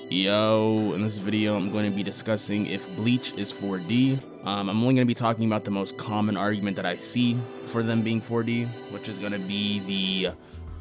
Yo, in this video I'm going to be discussing if Bleach is 4D. I'm only going to be talking about the most common argument that I see for them being 4D, which is going to be the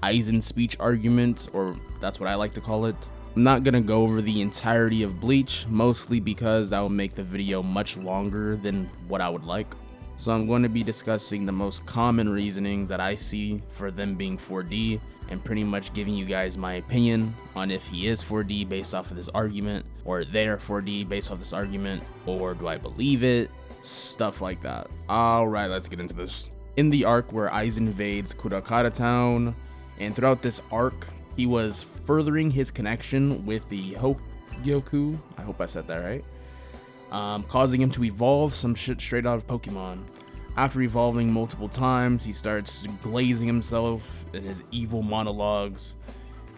Aizen speech argument, or that's what I like to call it. I'm not going to go over the entirety of Bleach, mostly because that will make the video much longer than what I would like. So I'm going to be discussing the most common reasoning that I see for them being 4D, and pretty much giving you guys my opinion on if he is 4D based off of this argument, or they're 4D based off this argument, or do I believe it, stuff like that. Alright, let's get into this. In the arc where Aizen invades Kurakata town, and throughout this arc, he was furthering his connection with the Hokyoku, I hope I said that right, causing him to evolve some shit straight out of Pokemon. After evolving multiple times, he starts glazing himself in his evil monologues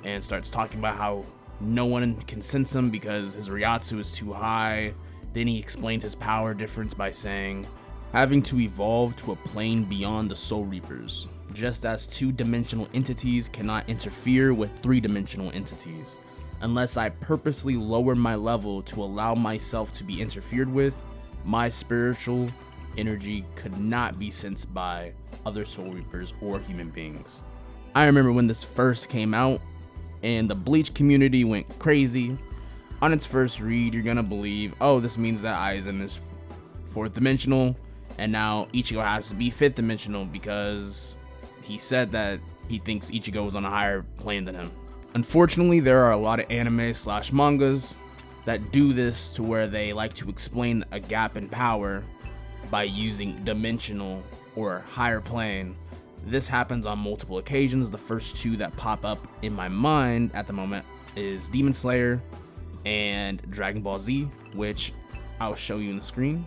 and starts talking about how no one can sense him because his Ryatsu is too high. Then he explains his power difference by saying, having to evolve to a plane beyond the Soul Reapers, just as two-dimensional entities cannot interfere with three-dimensional entities. Unless I purposely lower my level to allow myself to be interfered with, my spiritual energy could not be sensed by other Soul Reapers or human beings. I remember when this first came out and the Bleach community went crazy. On its first read, you're gonna believe, oh, this means that Aizen is fourth dimensional and now Ichigo has to be fifth dimensional because he said that he thinks Ichigo was on a higher plane than him. Unfortunately, there are a lot of anime/mangas that do this to where they like to explain a gap in power by using dimensional or higher plane. This happens on multiple occasions. The first two that pop up in my mind at the moment is Demon Slayer and Dragon Ball Z, which I'll show you in the screen.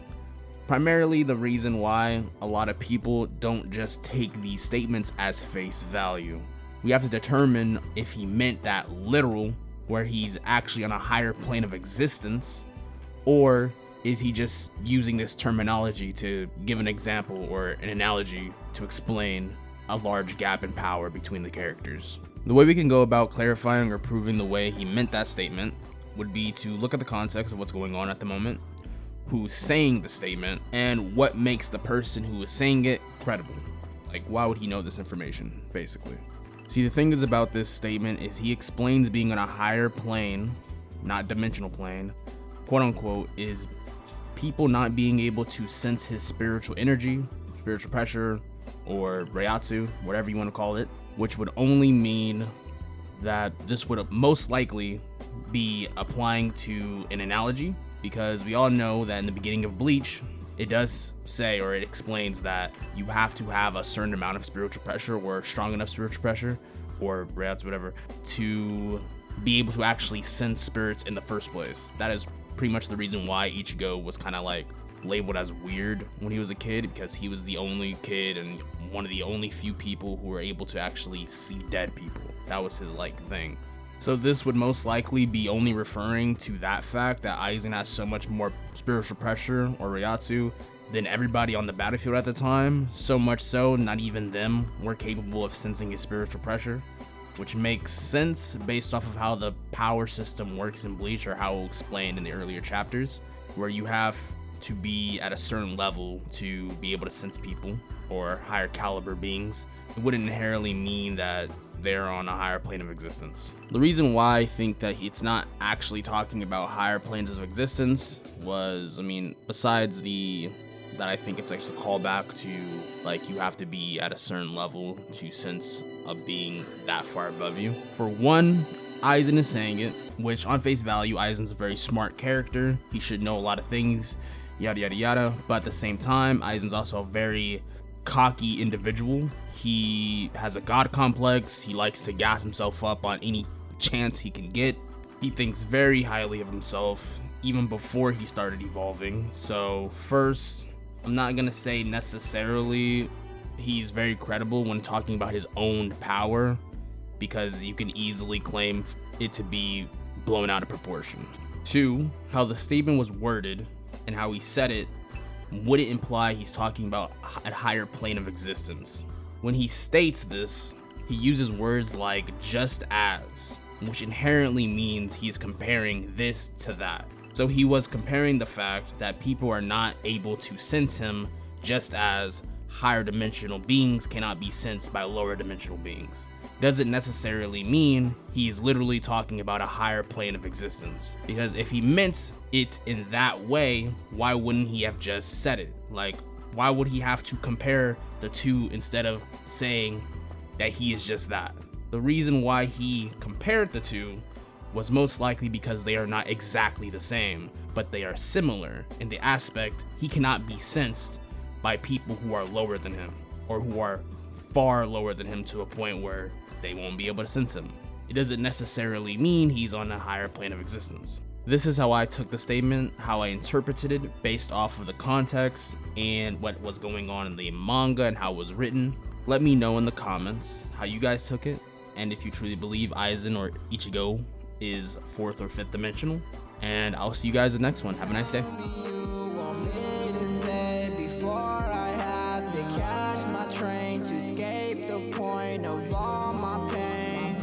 Primarily, the reason why a lot of people don't just take these statements as face value. We have to determine if he meant that literal, where he's actually on a higher plane of existence, or is he just using this terminology to give an example or an analogy to explain a large gap in power between the characters. The way we can go about clarifying or proving the way he meant that statement would be to look at the context of what's going on at the moment, who's saying the statement, and what makes the person who is saying it credible. Like, why would he know this information, basically? See, the thing is about this statement is he explains being on a higher plane, not dimensional plane, quote unquote, is people not being able to sense his spiritual energy, spiritual pressure, or Ryatsu, whatever you want to call it, which would only mean that this would most likely be applying to an analogy, because we all know that in the beginning of Bleach, it does say, or it explains that you have to have a certain amount of spiritual pressure or strong enough spiritual pressure, or Ryatsu, whatever, to be able to actually sense spirits in the first place. That is pretty much the reason why Ichigo was kind of like labeled as weird when he was a kid, because he was the only kid and one of the only few people who were able to actually see dead people. That was his like thing. So this would most likely be only referring to that fact that Aizen has so much more spiritual pressure or Ryatsu than everybody on the battlefield at the time. So much so, not even them were capable of sensing his spiritual pressure, which makes sense based off of how the power system works in Bleach, or how explained in the earlier chapters, where you have to be at a certain level to be able to sense people or higher caliber beings. It wouldn't inherently mean that they're on a higher plane of existence. The reason why I think that it's not actually talking about higher planes of existence was, besides that I think it's actually a callback to, like, you have to be at a certain level to sense a being that far above you. For one, Aizen is saying it, which on face value, Aizen's a very smart character. He should know a lot of things, yada yada yada, but at the same time, Aizen's also a very cocky individual. He has a god complex. He likes to gas himself up on any chance he can get. He thinks very highly of himself, even before he started evolving. So first, I'm not gonna say necessarily he's very credible when talking about his own power, because you can easily claim it to be blown out of proportion. Two, how the statement was worded and how he said it would it imply he's talking about a higher plane of existence. When he states this, he uses words like just as, which inherently means he's comparing this to that. So he was comparing the fact that people are not able to sense him, just as higher dimensional beings cannot be sensed by lower dimensional beings. Doesn't necessarily mean he's literally talking about a higher plane of existence, because if he meant it in that way, why wouldn't he have just said it? Like, why would he have to compare the two instead of saying that he is just that? The reason why he compared the two was most likely because they are not exactly the same, but they are similar in the aspect he cannot be sensed by people who are lower than him, or who are far lower than him to a point where they won't be able to sense him. It doesn't necessarily mean he's on a higher plane of existence. This is how I took the statement, how I interpreted it based off of the context and what was going on in the manga and how it was written. Let me know in the comments how you guys took it, and if you truly believe Aizen or Ichigo is 4th or 5th dimensional. And I'll see you guys in the next one. Have a nice day.